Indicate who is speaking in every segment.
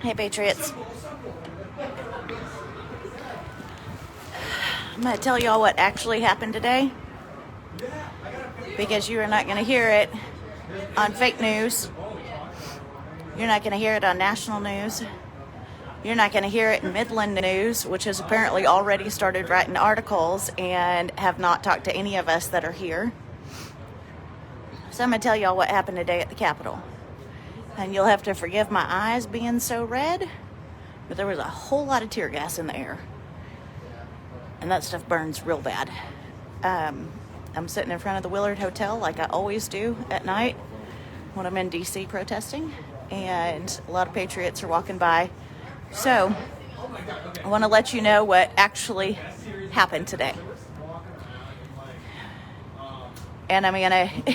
Speaker 1: Hey, Patriots. I'm going to tell y'all what actually happened today, because you are not going to hear it on fake news. You're not going to hear it on national news. You're not going to hear it in Midland News, which has apparently already started writing articles and have not talked to any of us that are here. So I'm going to tell y'all what happened today at the Capitol. And you'll have to forgive my eyes being so red, but there was a whole lot of tear gas in the air. And that stuff burns real bad. I'm sitting in front of the Willard Hotel like I always do at night when I'm in D.C. protesting. And a lot of patriots are walking by. So I want to let you know what actually happened today. And I'm going to...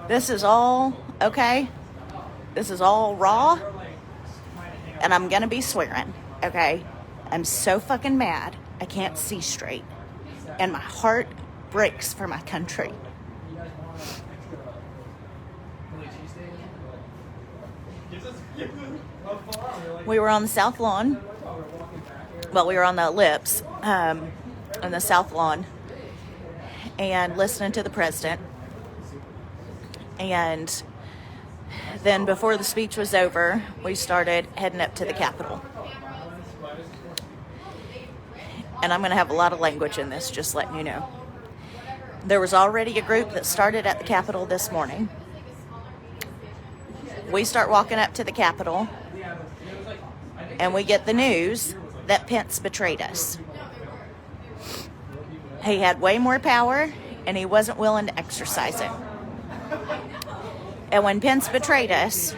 Speaker 1: This is all, okay? This is all raw. And I'm going to be swearing, okay? I'm so fucking mad. I can't see straight. And my heart breaks for my country. We were on the South Lawn. Well, we were on the ellipse on the South Lawn and listening to the president. And then before the speech was over, we started heading up to the Capitol. And I'm going to have a lot of language in this, just letting you know. There was already a group that started at the Capitol this morning. We start walking up to the Capitol, and we get the news that Pence betrayed us. He had way more power, and he wasn't willing to exercise it. And when Pence betrayed us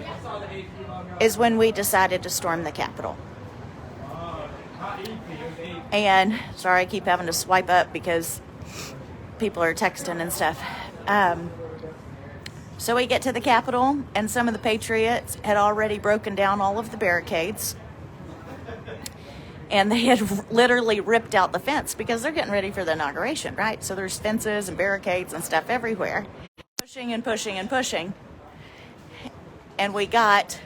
Speaker 1: is when we decided to storm the Capitol. And, sorry, I keep having to swipe up because people are texting and stuff. So we get to the Capitol, and some of the patriots had already broken down all of the barricades. And they had literally ripped out the fence because they're getting ready for the inauguration, right? So there's fences and barricades and stuff everywhere. Pushing and pushing and pushing. And we got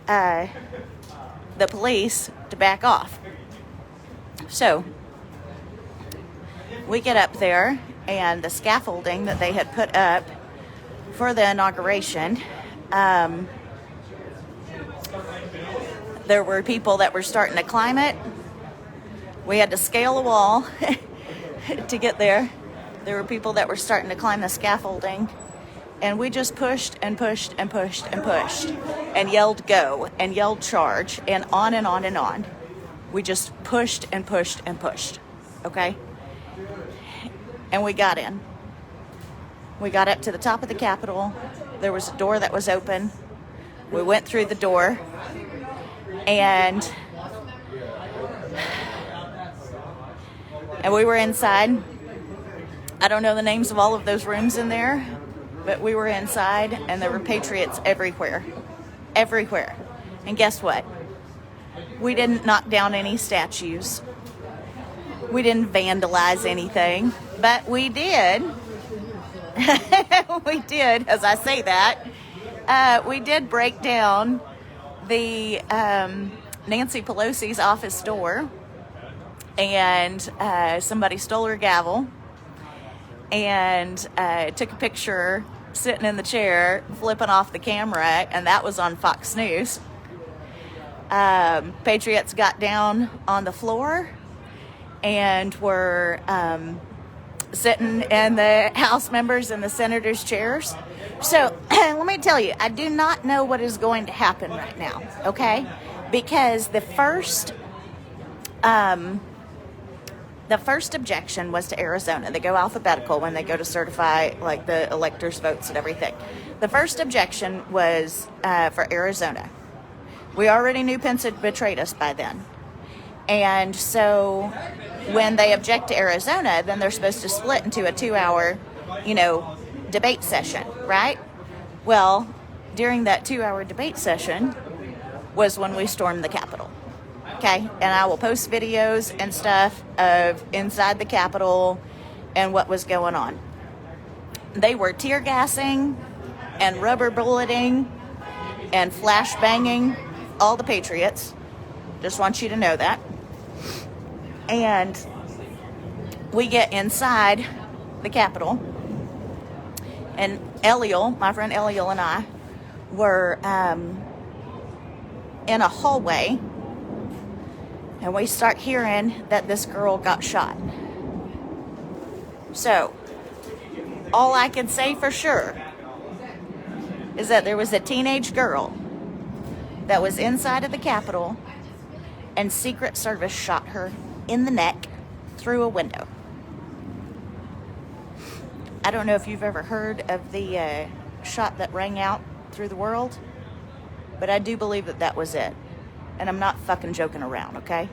Speaker 1: the police to back off. So we get up there, and the scaffolding that they had put up for the inauguration, there were people that were starting to climb it. We had to scale a wall to get there. There were people that were starting to climb the scaffolding. And we just pushed and pushed and pushed and pushed and yelled go and yelled charge and on and on and on. We just pushed and pushed and pushed, okay? And we got in. We got up to the top of the Capitol. There was a door that was open. We went through the door, and we were inside. I don't know the names of all of those rooms in there, but we were inside, and there were patriots everywhere. Everywhere. And guess what? We didn't knock down any statues. We didn't vandalize anything. But we did. We did, as I say that. We did break down the Nancy Pelosi's office door. And somebody stole her gavel. And took a picture sitting in the chair, flipping off the camera, and that was on Fox News. Patriots got down on the floor and were sitting in the House members and the senators' chairs. So let me tell you, I do not know what is going to happen right now, okay? Because the first objection was to Arizona. They go alphabetical when they go to certify like the electors' votes and everything. The first objection was for Arizona. We already knew Pence had betrayed us by then. And so when they object to Arizona, then they're supposed to split into a 2-hour, debate session, right? Well, during that 2-hour debate session was when we stormed the Capitol. Okay, and I will post videos and stuff of inside the Capitol and what was going on. They were tear gassing and rubber bulleting and flashbanging all the patriots. Just want you to know that. And we get inside the Capitol, and Eliel, my friend Eliel, and I were in a hallway, and we start hearing that this girl got shot. So, all I can say for sure is that there was a teenage girl that was inside of the Capitol, and Secret Service shot her in the neck through a window. I don't know if you've ever heard of the shot that rang out through the world, but I do believe that that was it. And I'm not fucking joking around, okay?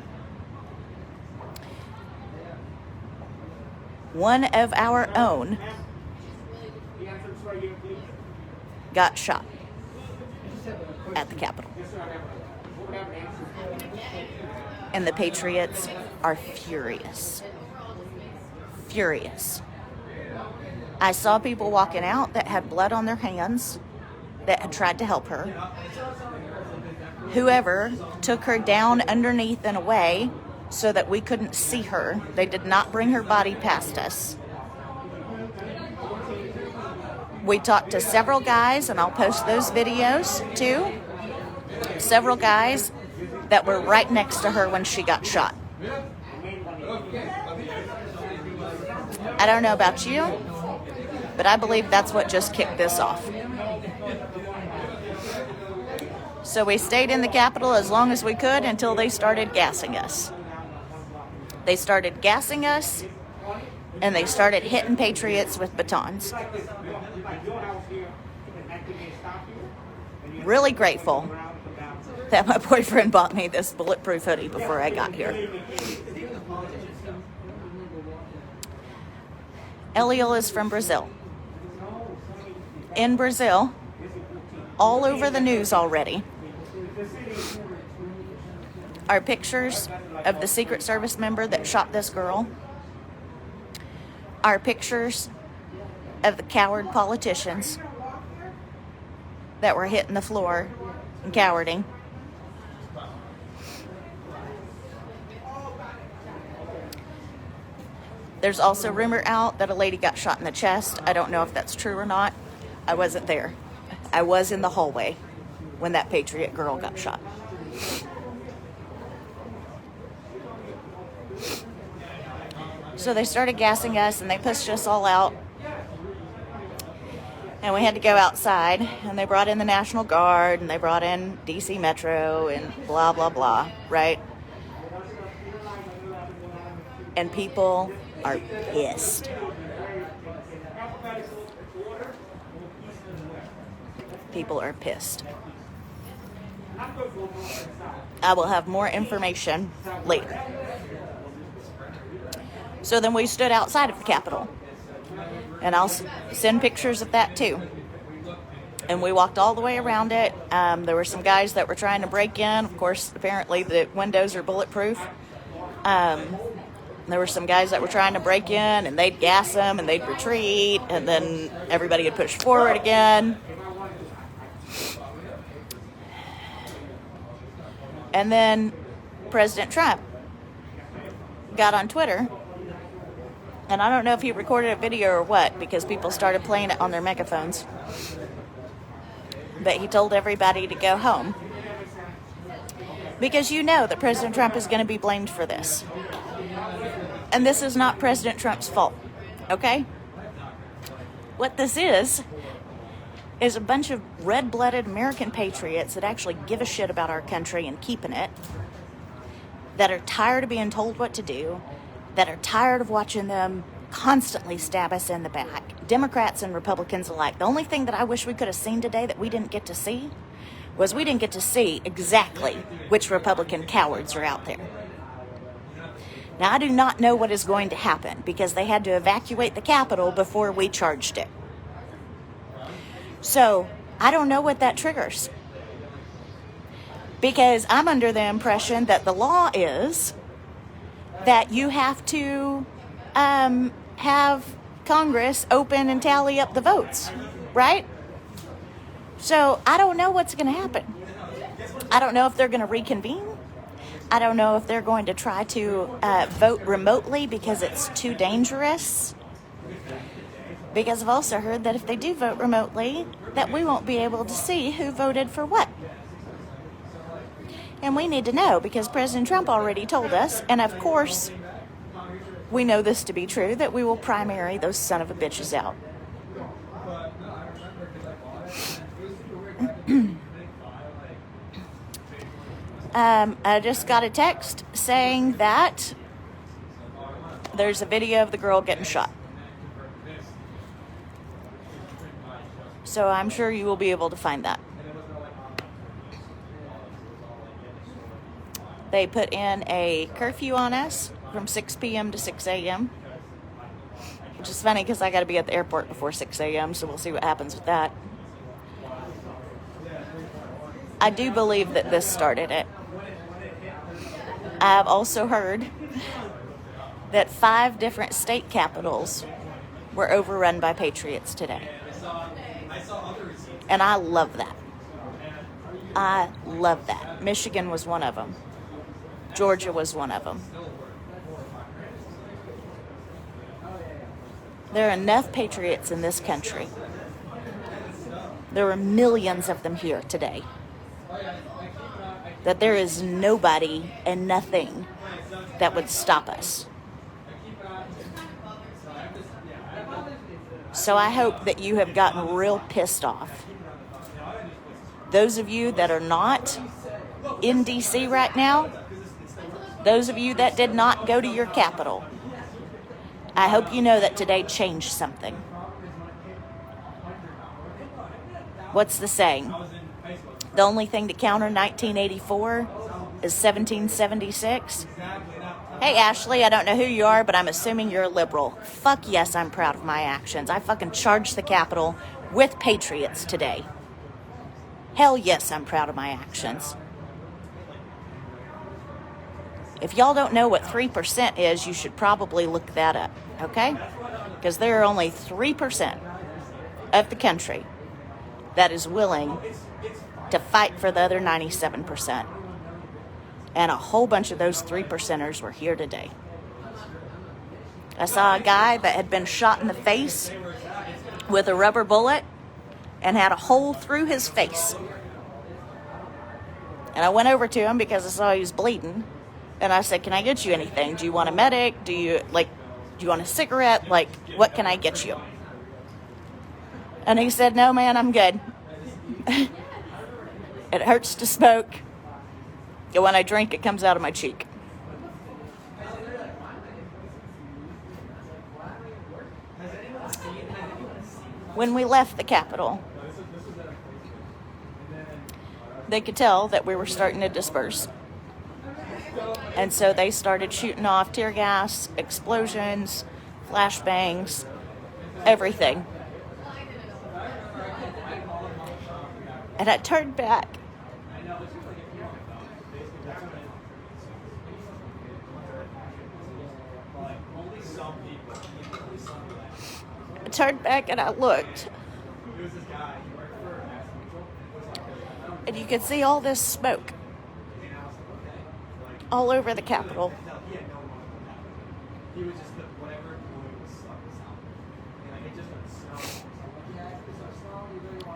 Speaker 1: One of our own got shot at the Capitol. And the patriots are furious. Furious. I saw people walking out that had blood on their hands that had tried to help her. Whoever took her down underneath and away so that we couldn't see her. They did not bring her body past us. We talked to several guys, and I'll post those videos too. Several guys that were right next to her when she got shot. I don't know about you, but I believe that's what just kicked this off. So we stayed in the Capitol as long as we could until they started gassing us. They started gassing us, and they started hitting patriots with batons. Really grateful that my boyfriend bought me this bulletproof hoodie before I got here. Eliel is from Brazil. In Brazil, all over the news already, are pictures of the Secret Service member that shot this girl, are pictures of the coward politicians that were hitting the floor and cowarding. There's also rumor out that a lady got shot in the chest. I don't know if that's true or not. I wasn't there. I was in the hallway when that patriot girl got shot. So they started gassing us, and they pushed us all out. And we had to go outside, and they brought in the National Guard, and they brought in DC Metro, and blah, blah, blah, right? And people are pissed. People are pissed. I will have more information later. So then we stood outside of the Capitol. And I'll send pictures of that too. And we walked all the way around it. There were some guys that were trying to break in. Of course, apparently the windows are bulletproof. There were some guys that were trying to break in, and they'd gas them, and they'd retreat, and then everybody would push forward again. And then President Trump got on Twitter, and I don't know if he recorded a video or what, because people started playing it on their megaphones. But he told everybody to go home. Because you know that President Trump is going to be blamed for this. And this is not President Trump's fault, okay? What this is a bunch of red-blooded American patriots that actually give a shit about our country and keeping it, that are tired of being told what to do, that are tired of watching them constantly stab us in the back, Democrats and Republicans alike. The only thing that I wish we could have seen today that we didn't get to see was we didn't get to see exactly which Republican cowards are out there. Now, I do not know what is going to happen because they had to evacuate the Capitol before we charged it. So, I don't know what that triggers. Because I'm under the impression that the law is that you have to have Congress open and tally up the votes, right? So I don't know what's going to happen. I don't know if they're going to reconvene. I don't know if they're going to try to vote remotely because it's too dangerous. Because I've also heard that if they do vote remotely, that we won't be able to see who voted for what. And we need to know because President Trump already told us, and of course, we know this to be true, that we will primary those son of a bitches out. I just got a text saying that there's a video of the girl getting shot. So I'm sure you will be able to find that. They put in a curfew on us from 6 p.m. to 6 a.m. Which is funny because I got to be at the airport before 6 a.m. So we'll see what happens with that. I do believe that this started it. I've also heard that 5 different state capitals were overrun by patriots today. And I love that. I love that. Michigan was one of them. Georgia was one of them. There are enough patriots in this country. There were millions of them here today. That there is nobody and nothing that would stop us. So I hope that you have gotten real pissed off. Those of you that are not in D.C. right now, those of you that did not go to your capital, I hope you know that today changed something. What's the saying? The only thing to counter 1984 is 1776. Hey, Ashley, I don't know who you are, but I'm assuming you're a liberal. Fuck yes, I'm proud of my actions. I fucking charged the Capitol with patriots today. Hell yes, I'm proud of my actions. If y'all don't know what 3% is, you should probably look that up, okay? Because there are only 3% of the country that is willing to fight for the other 97%. And a whole bunch of those 3%ers were here today. I saw a guy that had been shot in the face with a rubber bullet and had a hole through his face. And I went over to him because I saw he was bleeding. And I said, can I get you anything? Do you want a medic? Do you want a cigarette? Like, what can I get you? And he said, no, man, I'm good. It hurts to smoke. And when I drink, it comes out of my cheek. When we left the Capitol, they could tell that we were starting to disperse. And so they started shooting off tear gas, explosions, flashbangs, everything. And I turned back. I turned back and I looked. And you could see all this smoke all over the Capitol.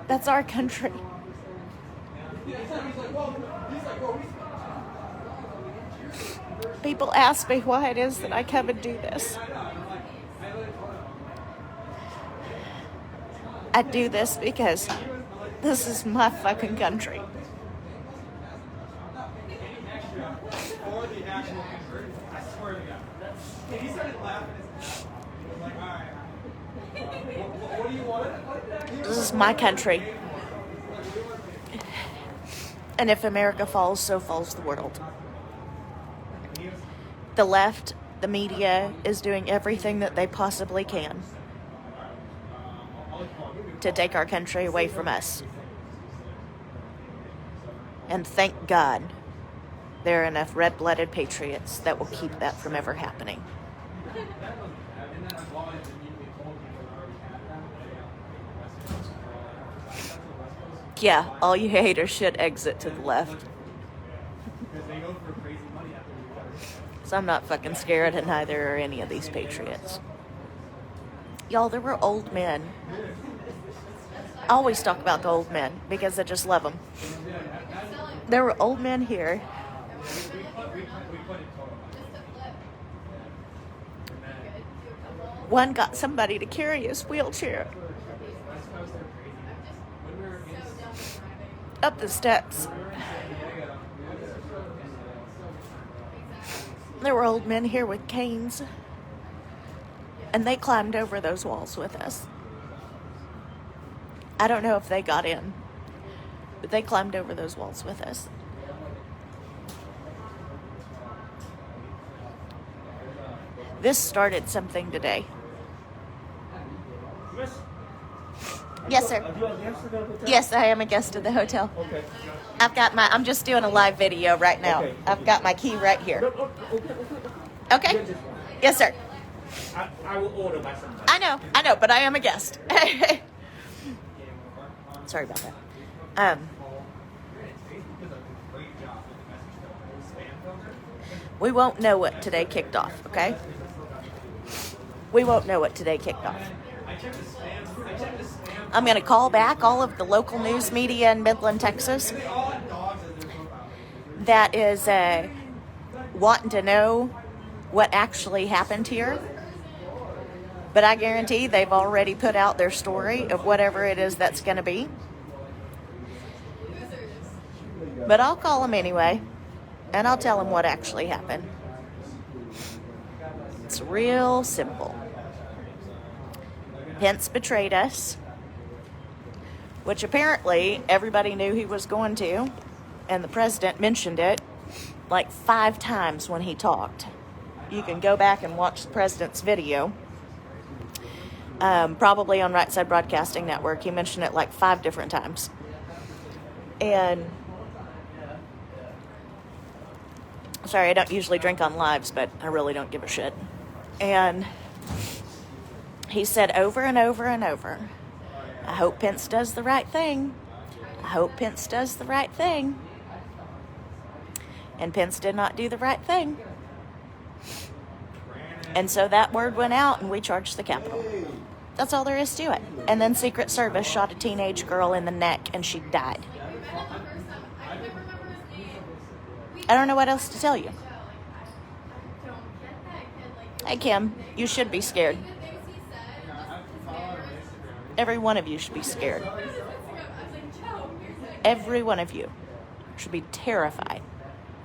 Speaker 1: That's our country. People ask me why it is that I come and do this. I do this because this is my fucking country. This is my country. And if America falls, so falls the world. The left, the media, is doing everything that they possibly can to take our country away from us. And thank God there are enough red-blooded patriots that will keep that from ever happening. Yeah, all you haters should exit to the left. So I'm not fucking scared, and neither are any of these patriots. Y'all, there were old men. I always talk about the old men because I just love them. There were old men here. One got somebody to carry his wheelchair up the steps. There were old men here with canes, and they climbed over those walls with us. I don't know if they got in, but they climbed over those walls with us. This started something today. Yes, sir. Yes, I am a guest of the hotel.
Speaker 2: Okay.
Speaker 1: I'm just doing a live video right now.
Speaker 2: Okay.
Speaker 1: I've got my key right here. Okay? Yes, sir.
Speaker 2: I will order by somebody.
Speaker 1: I know, but I am a guest. Sorry about that. We won't know what today kicked off, okay? We won't know what today kicked off. I'm going to call back all of the local news media in Midland, Texas that is wanting to know what actually happened here. But I guarantee they've already put out their story of whatever it is that's going to be. But I'll call them anyway, and I'll tell them what actually happened. It's real simple. Pence betrayed us, which apparently everybody knew he was going to, and the president mentioned it like 5 times when he talked. You can go back and watch the president's video, probably on Right Side Broadcasting Network. He mentioned it like 5 different times. And sorry, I don't usually drink on lives, but I really don't give a shit. And he said over and over and over, I hope Pence does the right thing. I hope Pence does the right thing. And Pence did not do the right thing. And so that word went out, and we charged the Capitol. That's all there is to it. And then Secret Service shot a teenage girl in the neck, and she died. I don't know what else to tell you. Hey, Kim, you should be scared. Every one of you should be scared. Every one of you should be terrified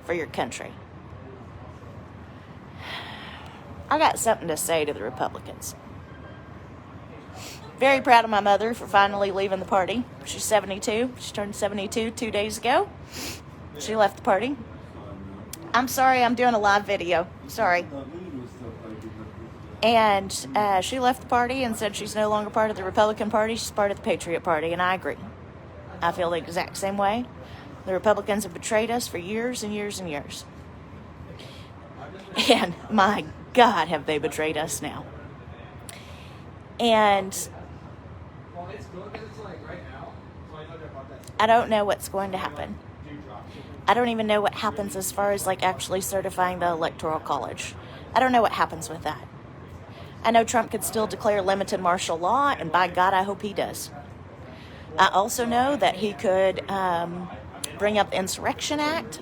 Speaker 1: for your country. I got something to say to the Republicans. Very proud of my mother for finally leaving the party. She's 72. She turned 72 2 days ago. She left the party. I'm sorry, I'm doing a live video. Sorry. And she left the party and said she's no longer part of the Republican Party. She's part of the Patriot Party, and I agree. I feel the exact same way. The Republicans have betrayed us for years and years and years. And my God, have they betrayed us now. And I don't know what's going to happen. I don't even know what happens as far as like actually certifying the Electoral College. I don't know what happens with that. I know Trump could still declare limited martial law, and by God, I hope he does. I also know that he could bring up the Insurrection Act,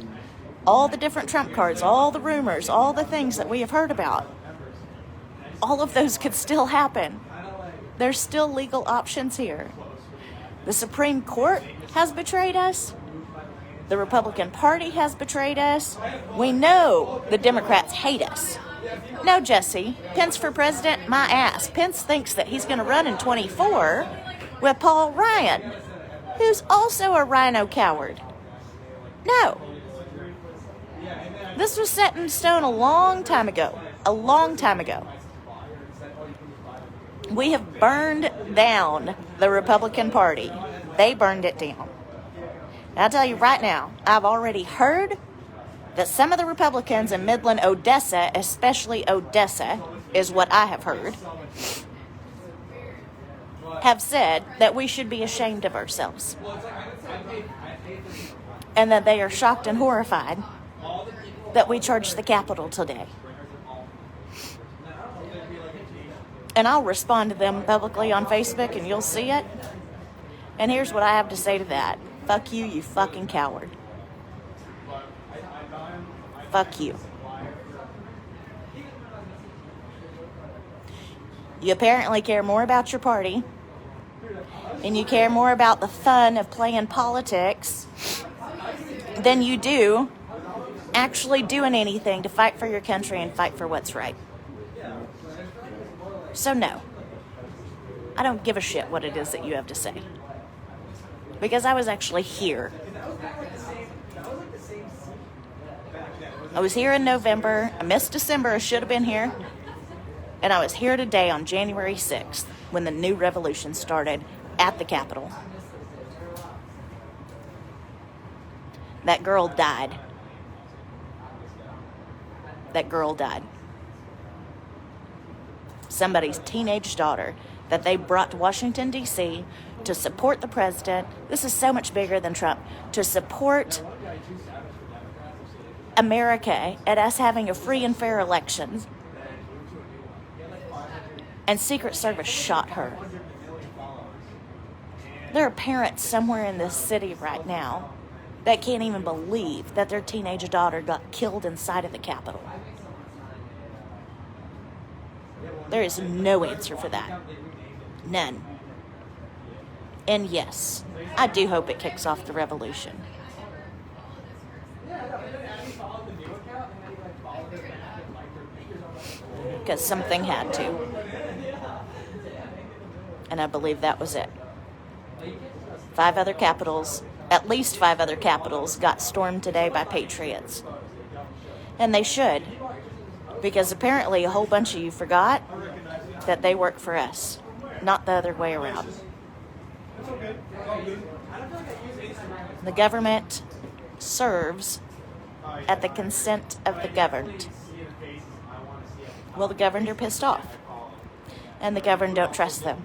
Speaker 1: all the different Trump cards, all the rumors, all the things that we have heard about. All of those could still happen. There's still legal options here. The Supreme Court has betrayed us. The Republican Party has betrayed us. We know the Democrats hate us. No, Jesse, Pence for president, my ass. Pence thinks that he's going to run in 24 with Paul Ryan, who's also a rhino coward. No. This was set in stone a long time ago. A long time ago. We have burned down the Republican Party. They burned it down. And I'll tell you right now, I've already heard that some of the Republicans in Midland, Odessa, especially Odessa, is what I have heard, have said that we should be ashamed of ourselves. And that they are shocked and horrified that we charged the Capitol today. And I'll respond to them publicly on Facebook and you'll see it. And here's what I have to say to that. Fuck you, you fucking coward. Fuck you. You apparently care more about your party and you care more about the fun of playing politics than you do actually doing anything to fight for your country and fight for what's right. So no, I don't give a shit what it is that you have to say. Because I was actually here. I was here in November. I missed December. I should have been here. And I was here today on January 6th when the new revolution started at the Capitol. That girl died. That girl died. Somebody's teenage daughter that they brought to Washington, D.C. to support the president. This is so much bigger than Trump. To support America at us having a free and fair election. And Secret Service shot her. There are parents somewhere in this city right now that can't even believe that their teenage daughter got killed inside of the Capitol. There is no answer for that. None. And yes, I do hope it kicks off the revolution. Because something had to. And I believe that was it. 5 other capitals, at least 5 other capitals, got stormed today by patriots. And they should. Because apparently a whole bunch of you forgot that they work for us, not the other way around. The government serves at the consent of the governed. Well, the governed are pissed off. And the governed don't trust them.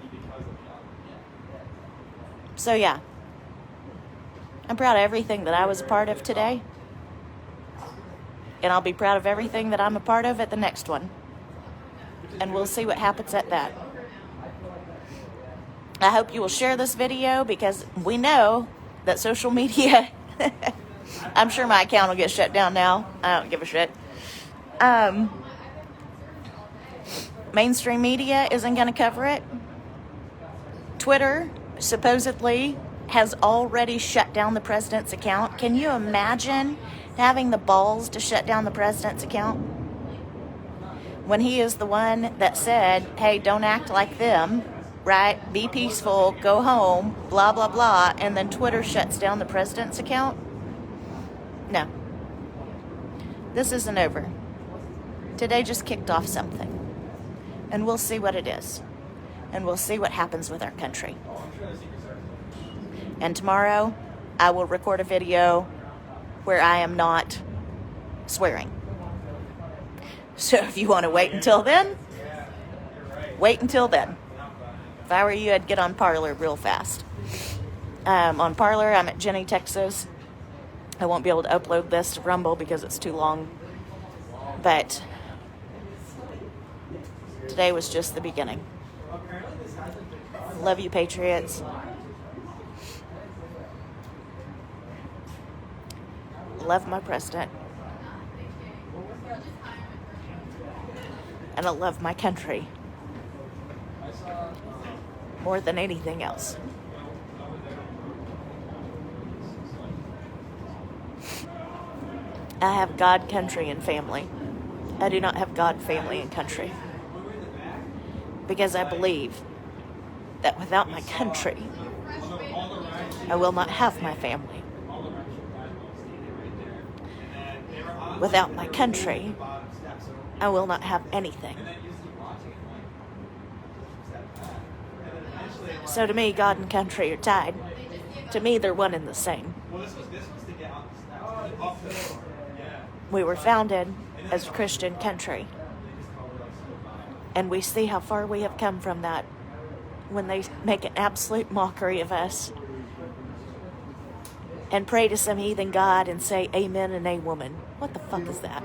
Speaker 1: So yeah, I'm proud of everything that I was a part of today. And I'll be proud of everything that I'm a part of at the next one. And we'll see what happens at that. I hope you will share this video because we know that social media, I'm sure my account will get shut down now. I don't give a shit. Mainstream media isn't going to cover it. Twitter supposedly has already shut down the president's account. Can you imagine having the balls to shut down the president's account? When he is the one that said, hey, don't act like them, right? Be peaceful, go home, blah, blah, blah. And then Twitter shuts down the president's account? No. This isn't over. Today just kicked off something. And we'll see what it is. And we'll see what happens with our country. And tomorrow, I will record a video where I am not swearing. So if you want to wait until then, wait until then. If I were you, I'd get on Parler real fast. On Parler, I'm at Jenny, Texas. I won't be able to upload this to Rumble because it's too long. But today was just the beginning. Love you, Patriots. Love my president. And I love my country more than anything else. I have God, country, and family. I do not have God, family, and country. Because I believe that without my country, I will not have my family. Without my country, I will not have anything. So to me, God and country are tied. To me, they're one and the same. We were founded as a Christian country. And we see how far we have come from that when they make an absolute mockery of us and pray to some heathen god and say amen and a woman. What the fuck is that?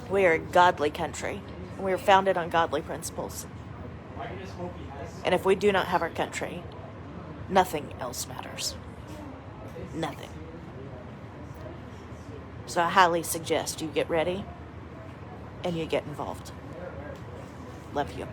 Speaker 1: We are a godly country. We are founded on godly principles. And if we do not have our country, nothing else matters. Nothing. So I highly suggest you get ready and you get involved. Love you.